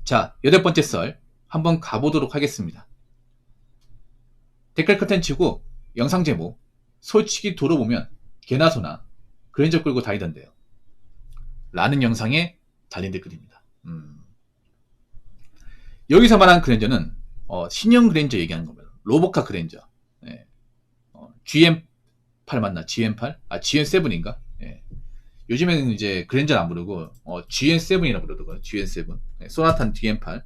자, 8번째 썰 한번 가보도록 하겠습니다. 댓글 커튼 치고 영상 제목 솔직히 들어보면 개나 소나 그랜저 끌고 다니던데요 라는 영상에 달린 댓글입니다. 여기서 말한 그랜저는 신형 그랜저 얘기하는 겁니다. 로보카 그랜저. 네. GM8 맞나? GM8? GM7인가? 예. 요즘에는 이제 그랜저는 안 부르고 GM7이라 부르더라고요. GM7. 네. 소나타는 GM8.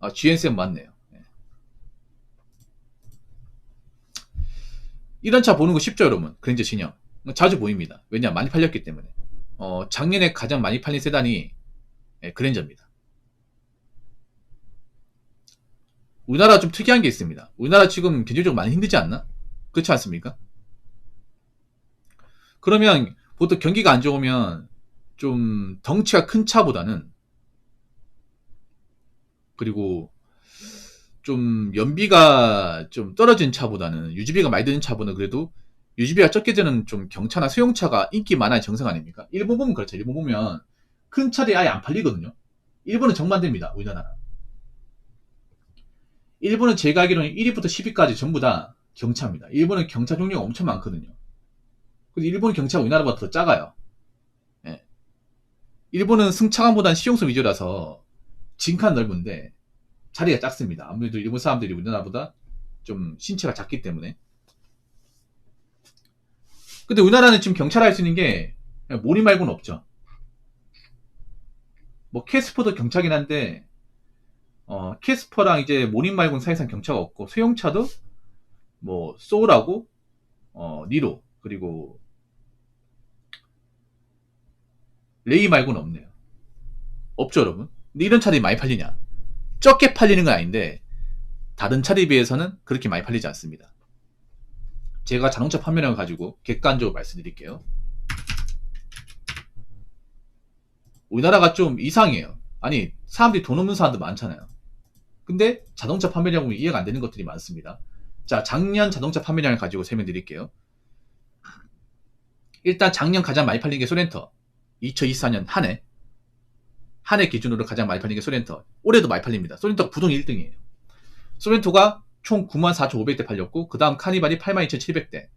GM7 맞네요. 네. 이런 차 보는 거 쉽죠, 여러분? 그랜저 신형. 자주 보입니다. 왜냐? 많이 팔렸기 때문에. 작년에 가장 많이 팔린 세단이 그랜저입니다. 우리나라 좀 특이한 게 있습니다. 우리나라 지금 경제적으로 많이 힘들지 않나? 그렇지 않습니까? 그러면 보통 경기가 안 좋으면 좀 덩치가 큰 차보다는, 그리고 좀 연비가 좀 떨어진 차보다는, 유지비가 많이 드는 차보다는 그래도 유지비가 적게 드는 좀 경차나 소형차가 인기 많아야 정상 아닙니까? 일본 보면 그렇죠. 일본 보면 큰 차들이 아예 안 팔리거든요. 일본은 정반대입니다. 우리나라. 일본은 제가 알기로는 1위부터 10위까지 전부 다 경차입니다. 일본은 경차 종류가 엄청 많거든요. 근데 일본 경차가 우리나라보다 더 작아요. 예. 일본은 승차감보다는 실용성 위주라서 진칸 넓은데 자리가 작습니다. 아무래도 일본 사람들이 우리나라보다 좀 신체가 작기 때문에. 근데 우리나라는 지금 경차를 할 수 있는 게 모니 말고는 없죠. 뭐 캐스퍼도 경차긴 한데 캐스퍼랑 이제 모니 말고는 사실상 경차가 없고, 소형차도 뭐 소울하고 니로, 그리고 레이 말고는 없네요. 없죠, 여러분. 근데 이런 차들이 많이 팔리냐? 적게 팔리는 건 아닌데 다른 차들에 비해서는 그렇게 많이 팔리지 않습니다. 제가 자동차 판매량을 가지고 객관적으로 말씀드릴게요. 우리나라가 좀 이상해요. 아니, 사람들이 돈 없는 사람도 많잖아요. 근데 자동차 판매량 보면 이해가 안 되는 것들이 많습니다. 자, 작년 자동차 판매량을 가지고 설명드릴게요. 일단 작년 가장 많이 팔린 게 소렌터. 2024년 한 해 기준으로 가장 많이 팔린 게 소렌터. 올해도 많이 팔립니다. 소렌터가 부동 1등이에요. 소렌토가 총 94,500대 팔렸고, 그 다음 카니발이 82,700대.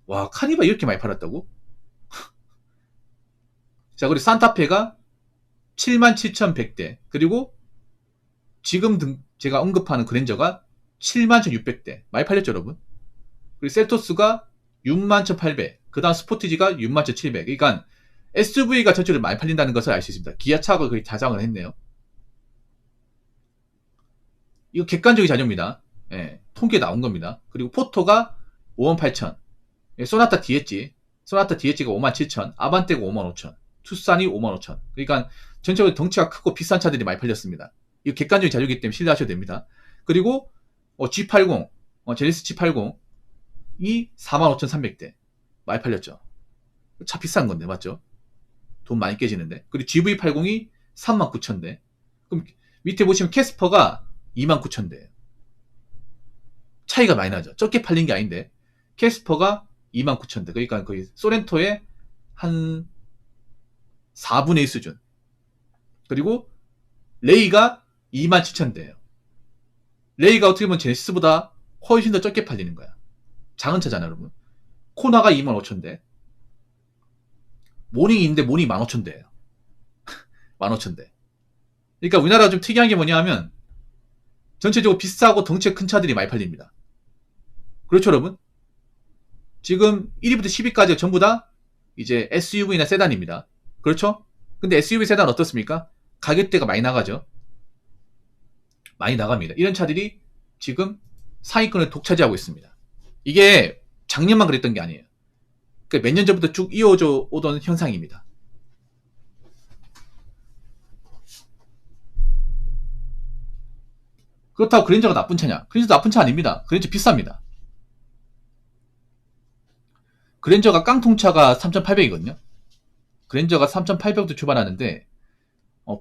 와, 카니발 이렇게 많이 팔았다고? 자, 그리고 산타페가 77,100대. 그리고 지금 제가 언급하는 그랜저가 71,600대. 많이 팔렸죠, 여러분? 그리고 셀토스가 61,800. 그 다음 스포티지가 61,700. 그러니까 SUV가 전체적으로 많이 팔린다는 것을 알 수 있습니다. 기아차가 거의 자장을 했네요. 이거 객관적인 자료입니다. 예, 통계 나온 겁니다. 그리고 포토가 58,000. 예, 소나타 DH가 57,000. 아반떼가 55,000. 투싼이 55,000. 그러니까 전체적으로 덩치가 크고 비싼 차들이 많이 팔렸습니다. 이거 객관적인 자료이기 때문에 신뢰하셔도 됩니다. 그리고 G80, 제네시스 G80 이 45,300대 많이 팔렸죠. 차 비싼 건데, 맞죠? 돈 많이 깨지는데. 그리고 GV80이 39,000대. 그럼 밑에 보시면 캐스퍼가 29,000대예요. 차이가 많이 나죠. 적게 팔린 게 아닌데 캐스퍼가 29,000대. 그러니까 거의 소렌토의 한 4분의 1 수준. 그리고 레이가 27,000대예요. 레이가 어떻게 보면 제네시스보다 훨씬 더 적게 팔리는 거야. 작은 차잖아, 여러분. 코나가 25,000대. 모닝이 있는데 모닝이 15,000대예요. 15,000대. 그러니까 우리나라가 좀 특이한 게 뭐냐 하면 전체적으로 비싸고 덩치가 큰 차들이 많이 팔립니다. 그렇죠, 여러분? 지금 1위부터 10위까지가 전부 다 이제 SUV나 세단입니다. 그렇죠? 근데 SUV 세단 어떻습니까? 가격대가 많이 나가죠. 많이 나갑니다. 이런 차들이 지금 상위권을 독차지하고 있습니다. 이게 작년만 그랬던 게 아니에요. 그러니까 몇 년 전부터 쭉 이어져 오던 현상입니다. 그렇다고 그랜저가 나쁜 차냐? 그랜저 나쁜 차 아닙니다. 그랜저 비쌉니다. 그랜저가 깡통차가 3,800이거든요. 그랜저가 3,800도 초반하는데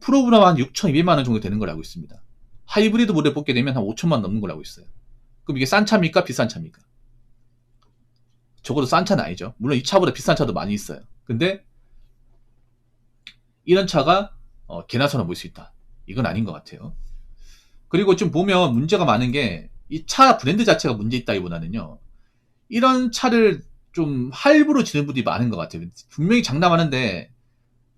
프로브라만 한 6,200만원 정도 되는 걸 알고 있습니다. 하이브리드 모델 뽑게 되면 한 5천만 넘는 걸 알고 있어요. 그럼 이게 싼 차입니까? 비싼 차입니까? 적어도 싼 차는 아니죠. 물론 이 차보다 비싼 차도 많이 있어요. 근데 이런 차가 개나 소나 모일 수 있다. 이건 아닌 것 같아요. 그리고 좀 보면 문제가 많은 게 이 차 브랜드 자체가 문제 있다기보다는요. 이런 차를 좀 할부로 지는 분들이 많은 것 같아요. 분명히 장담하는데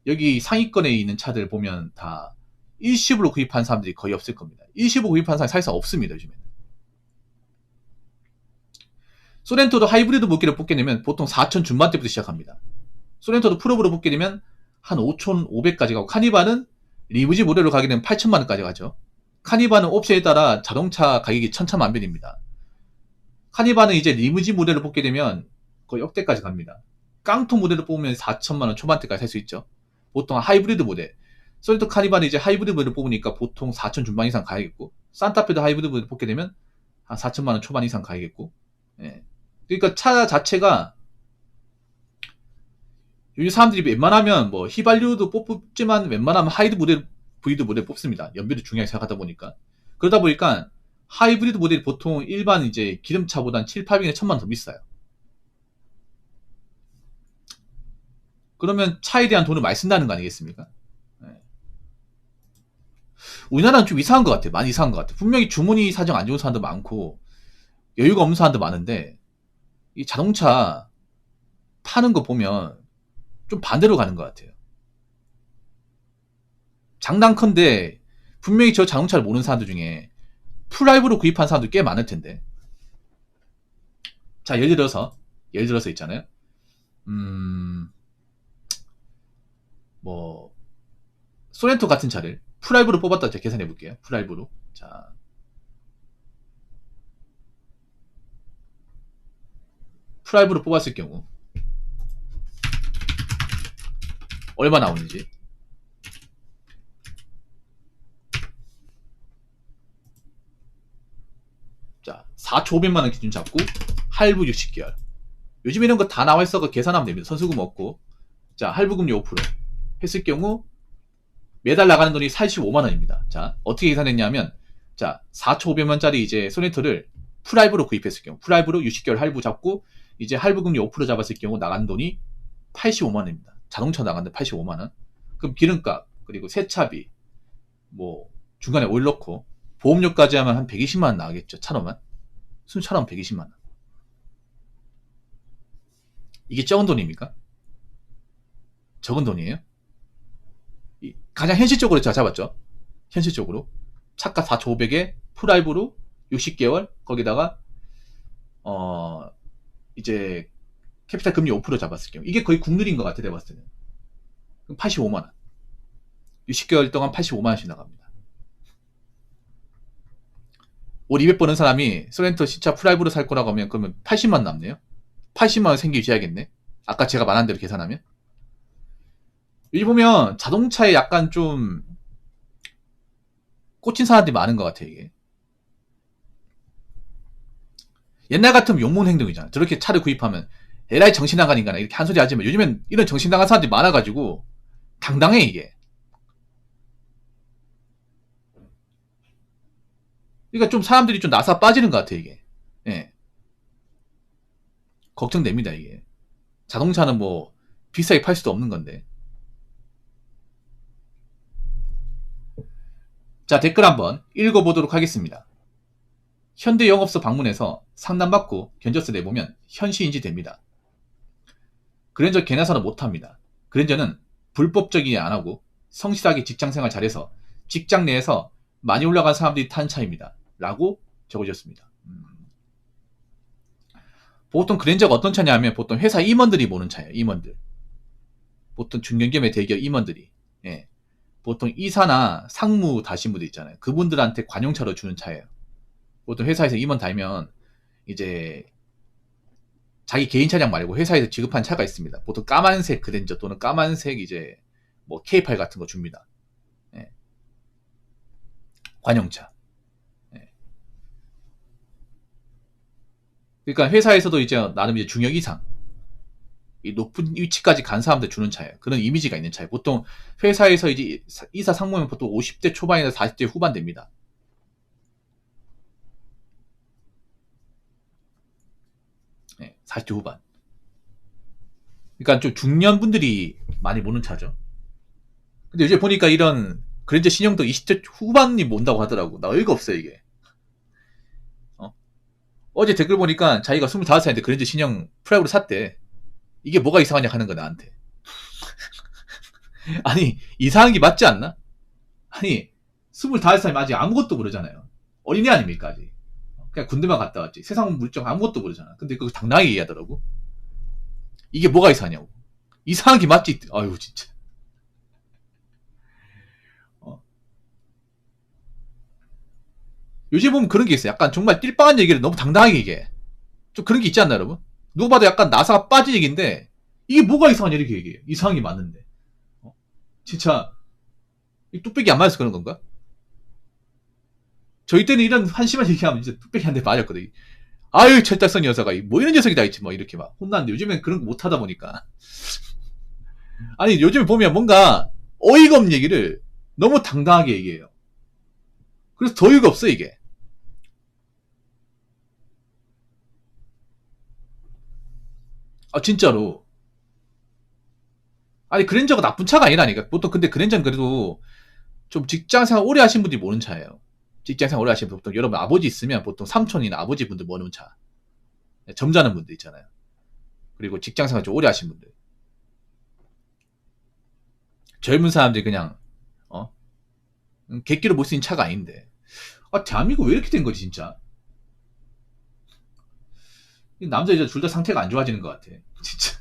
여기 상위권에 있는 차들 보면 다 일시불로 구입한 사람들이 거의 없을 겁니다. 일시불 구입한 사람이 사실상 없습니다. 요즘에는. 소렌토도 하이브리드 모기를 뽑게 되면 보통 4천 중반대부터 시작합니다. 소렌토도 프로브로 뽑게 되면 한 5,500까지 가고 카니발은 리무진 모델로 가게 되면 8천만원까지 가죠. 카니발은 옵션에 따라 자동차 가격이 천차만별입니다. 카니발은 이제 리무진 모델을 뽑게 되면 거의 역대까지 갑니다. 깡통 모델을 뽑으면 4천만원 초반대까지 살 수 있죠. 보통 하이브리드 모델. 소렌토 카니발은 이제 하이브리드 모델을 뽑으니까 보통 4천 중반 이상 가야겠고, 산타페도 하이브리드 모델을 뽑게 되면 한 4천만원 초반 이상 가야겠고, 예. 그러니까 차 자체가 요즘 사람들이 웬만하면 뭐 휘발유도 뽑지만 웬만하면 하이브리드 모델 뽑습니다. 연비도 중요하게 생각하다 보니까. 그러다 보니까 하이브리드 모델이 보통 일반 이제 기름차보단 7, 800에 1000만 원 더 비싸요. 그러면 차에 대한 돈을 많이 쓴다는 거 아니겠습니까? 네. 우리나라는 좀 이상한 것 같아요. 많이 이상한 것 같아요. 분명히 주머니 사정 안 좋은 사람도 많고 여유가 없는 사람도 많은데 이 자동차 타는 거 보면 좀 반대로 가는 것 같아요. 장난컨대 분명히 저 자동차를 모르는 사람들 중에 풀라이브로 구입한 사람도 꽤 많을 텐데. 자, 예를 들어서 있잖아요. 뭐 소렌토 같은 차를 풀라이브로 뽑았다 제가 계산해 볼게요. 풀라이브로. 자, 풀라이브로 뽑았을 경우 얼마 나오는지. 자, 4,500만원 기준 잡고 할부 60개월. 요즘 이런 거 다 나와 있어 서 계산하면 됩니다. 선수금 없고. 자, 할부금리 5% 했을 경우 매달 나가는 돈이 45만원입니다. 자, 어떻게 계산했냐면, 자, 4,500만원짜리 이제 소네트를 풀할부로 구입했을 경우, 풀할부로 60개월 할부 잡고, 이제 할부금리 5% 잡았을 경우 나가는 돈이 85만원입니다. 자동차 나가는데 85만원. 그럼 기름값, 그리고 세차비, 뭐, 중간에 오일 넣고, 보험료까지 하면 한 120만원 나가겠죠. 차로만. 순차로만 120만원. 이게 적은 돈입니까? 적은 돈이에요? 가장 현실적으로 제가 잡았죠. 현실적으로. 차값 4,500에 풀할부로 60개월, 거기다가, 이제, 캐피탈 금리 5% 잡았을 경우. 이게 거의 국룰인 것 같아, 내가 봤을 때는. 그럼 85만원. 60개월 동안 85만원씩 나갑니다. 올 200 버는 사람이 소렌토 신차 풀할부로 살 거라고 하면 그러면 80만원 남네요. 80만원 생기셔야겠네. 아까 제가 말한 대로 계산하면. 여기 보면 자동차에 약간 좀 꽂힌 사람들이 많은 것 같아요, 이게. 옛날 같으면 욕먹는 행동이잖아. 저렇게 차를 구입하면 에라이 정신 나간 인간아 이렇게 한 소리 하지만 요즘엔 이런 정신 나간 사람들이 많아가지고 당당해 이게. 그러니까 좀 사람들이 좀 나사 빠지는 것 같아 이게. 예. 걱정됩니다 이게. 자동차는 뭐 비싸게 팔 수도 없는 건데. 자, 댓글 한번 읽어보도록 하겠습니다. 현대 영업소 방문해서 상담받고 견적서 내보면 현시인지 됩니다. 그랜저 개나사는 못합니다. 그랜저는 불법적이지 안하고 성실하게 직장생활 잘해서 직장 내에서 많이 올라간 사람들이 타는 차입니다. 라고 적어줬습니다. 보통 그랜저가 어떤 차냐면 보통 회사 임원들이 모는 차예요. 임원들. 보통 중견기업의 대기업 임원들이. 예. 보통 이사나 상무 다신 분들 있잖아요. 그분들한테 관용차로 주는 차예요. 보통 회사에서 임원 달면 이제 자기 개인 차량 말고 회사에서 지급한 차가 있습니다. 보통 까만색 그랜저 또는 까만색 이제 뭐 K8 같은 거 줍니다. 예. 관용차. 예. 그러니까 회사에서도 이제 나름 이제 중역 이상 이 높은 위치까지 간 사람들 주는 차예요. 그런 이미지가 있는 차예요. 보통 회사에서 이제 이사 상무면 보통 50대 초반이나 40대 후반 됩니다. 네, 40대 후반. 그러니까 좀 중년 분들이 많이 모는 차죠. 근데 요즘 보니까 이런 그랜저 신형도 20대 후반이 온다고 하더라고. 나 어이가 없어 이게. 어제 댓글 보니까 자기가 25살인데 그랜저 신형 프라이브로 샀대. 이게 뭐가 이상하냐 하는 거 나한테. 아니 이상한 게 맞지 않나? 아니 25살이면 아직 아무것도 모르잖아요. 어린애 아닙니까 아직. 그냥 군대만 갔다 왔지. 세상 물정 아무것도 모르잖아. 근데 그거 당당하게 얘기하더라고. 이게 뭐가 이상하냐고. 이상한 게 맞지. 아유 진짜. 요즘 보면 그런 게 있어요. 약간 정말 띨빵한 얘기를 너무 당당하게 얘기해. 좀 그런 게 있지 않나 여러분? 누가 봐도 약간 나사가 빠진 얘기인데 이게 뭐가 이상하냐 이렇게 얘기해. 이상한 게 맞는데. 진짜 이 뚝배기 안 맞아서 그런 건가? 저희 때는 이런 한심한 얘기하면 진짜 뚝배기 한 대 맞았거든. 아유 철딱선 여자가 뭐 이런 녀석이 다 있지 뭐 이렇게 막 혼났는데 요즘엔 그런 거 못하다 보니까 아니 요즘에 보면 뭔가 어이가 없는 얘기를 너무 당당하게 얘기해요. 그래서 더 어이가 없어 이게. 아 진짜로. 아니 그랜저가 나쁜 차가 아니라니까. 보통 근데 그랜저는 그래도 좀 직장생활 오래 하신 분들이 모르는 차예요. 직장생활 오래 하신 분 보통 여러분 아버지 있으면 보통 삼촌이나 아버지 분들 모르는 차. 점잖은 분들 있잖아요. 그리고 직장생활 좀 오래 하신 분들. 젊은 사람들이 그냥 객기로 못 쓰는 차가 아닌데. 아 대한민국 왜 이렇게 된 거지 진짜. 남자 여자 둘 다 상태가 안 좋아지는 것 같아. 진짜.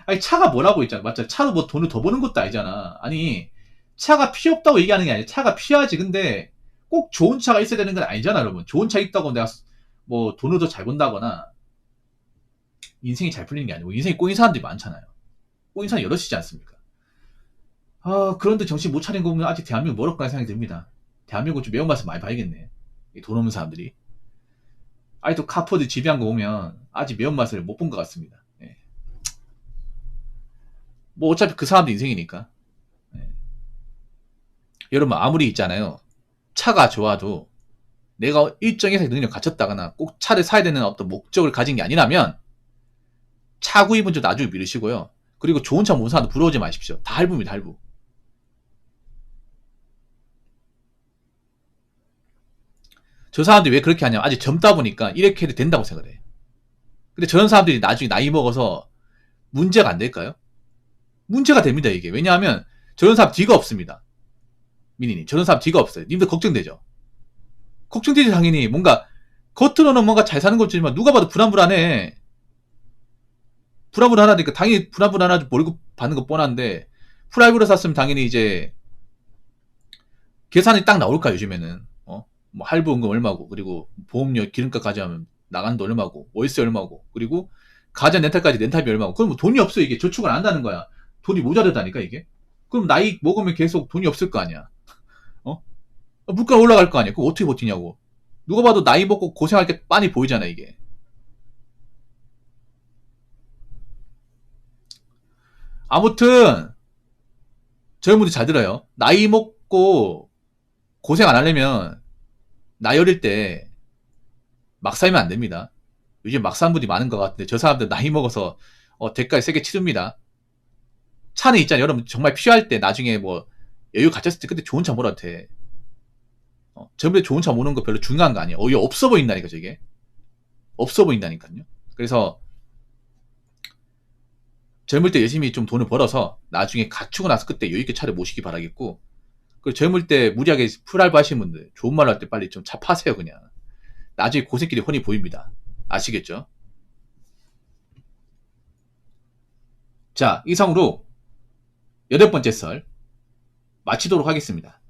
아니 차가 뭐라고 있잖아. 맞죠? 차로 뭐 돈을 더 버는 것도 아니잖아. 아니 차가 필요 없다고 얘기하는 게 아니야. 차가 필요하지. 근데 꼭 좋은 차가 있어야 되는 건 아니잖아, 여러분. 좋은 차 있다고 내가 뭐 돈을 더 잘 번다거나 인생이 잘 풀리는 게 아니고 인생이 꼬인 사람들이 많잖아요. 꼬인 사람 여럿이지 않습니까? 아 그런데 정신 못 차린 거 보면 아직 대한민국 멀었구나 생각이 듭니다. 대한민국 좀 매운맛을 많이 봐야겠네. 돈 없는 사람들이. 아직도 카포드 지배한 거 보면 아직 매운맛을 못 본 것 같습니다. 예. 뭐 어차피 그 사람들 인생이니까. 예. 여러분 아무리 있잖아요. 차가 좋아도 내가 일정 이상의 능력 갖췄다거나 꼭 차를 사야 되는 어떤 목적을 가진 게 아니라면 차 구입은 좀 나중에 미루시고요. 그리고 좋은 차 모는 사람도 부러워하지 마십시오. 다 할부입니다, 할부. 저 사람들이 왜 그렇게 하냐면 아직 젊다 보니까 이렇게 해도 된다고 생각을 해. 근데 저런 사람들이 나중에 나이 먹어서 문제가 안 될까요? 문제가 됩니다, 이게. 왜냐하면 저런 사람 뒤가 없습니다. 미니님. 저런 사람 뒤가 없어요. 님들 걱정되죠? 걱정되지, 당연히. 뭔가, 겉으로는 뭔가 잘 사는 것지만 누가 봐도 불안불안해. 불안불안하니까 당연히 불안불안하지 월급 받는 거 뻔한데 프라이브로 샀으면 당연히 이제 계산이 딱 나올까 요즘에는 뭐 할부원금 얼마고 그리고 보험료 기름값 가져가면 나가는 돈 얼마고 월세 얼마고 그리고 가전 렌탈까지 렌탈비 얼마고 그럼 뭐 돈이 없어 이게 저축을 안 한다는 거야. 돈이 모자르다니까 이게. 그럼 나이 먹으면 계속 돈이 없을 거 아니야. 물가 올라갈 거 아니야. 그럼 어떻게 버티냐고. 누가 봐도 나이 먹고 고생할 게 빤히 보이잖아 이게. 아무튼 젊은 분들 잘 들어요. 나이 먹고 고생 안 하려면 나이 어릴 때 막 살면 안 됩니다. 요즘 막 사는 분들이 많은 것 같은데 저 사람들 나이 먹어서 대가를 세게 치릅니다. 차는 있잖아요. 여러분 정말 필요할 때 나중에 뭐 여유 갖췄을 때 그때 좋은 차 몰아도 돼. 젊은이 좋은 차 모는 거 별로 중요한 거 아니에요. 오히려 없어 보인다니까 저게. 없어 보인다니까요. 그래서 젊을 때 열심히 좀 돈을 벌어서 나중에 갖추고 나서 그때 여유있게 차를 모시기 바라겠고 그리고 젊을 때 무리하게 풀알바 하시는 분들 좋은 말로 할 때 빨리 좀 차 파세요 그냥. 나중에 고생길이 훤히 보입니다. 아시겠죠? 자 이상으로 8번째 썰 마치도록 하겠습니다.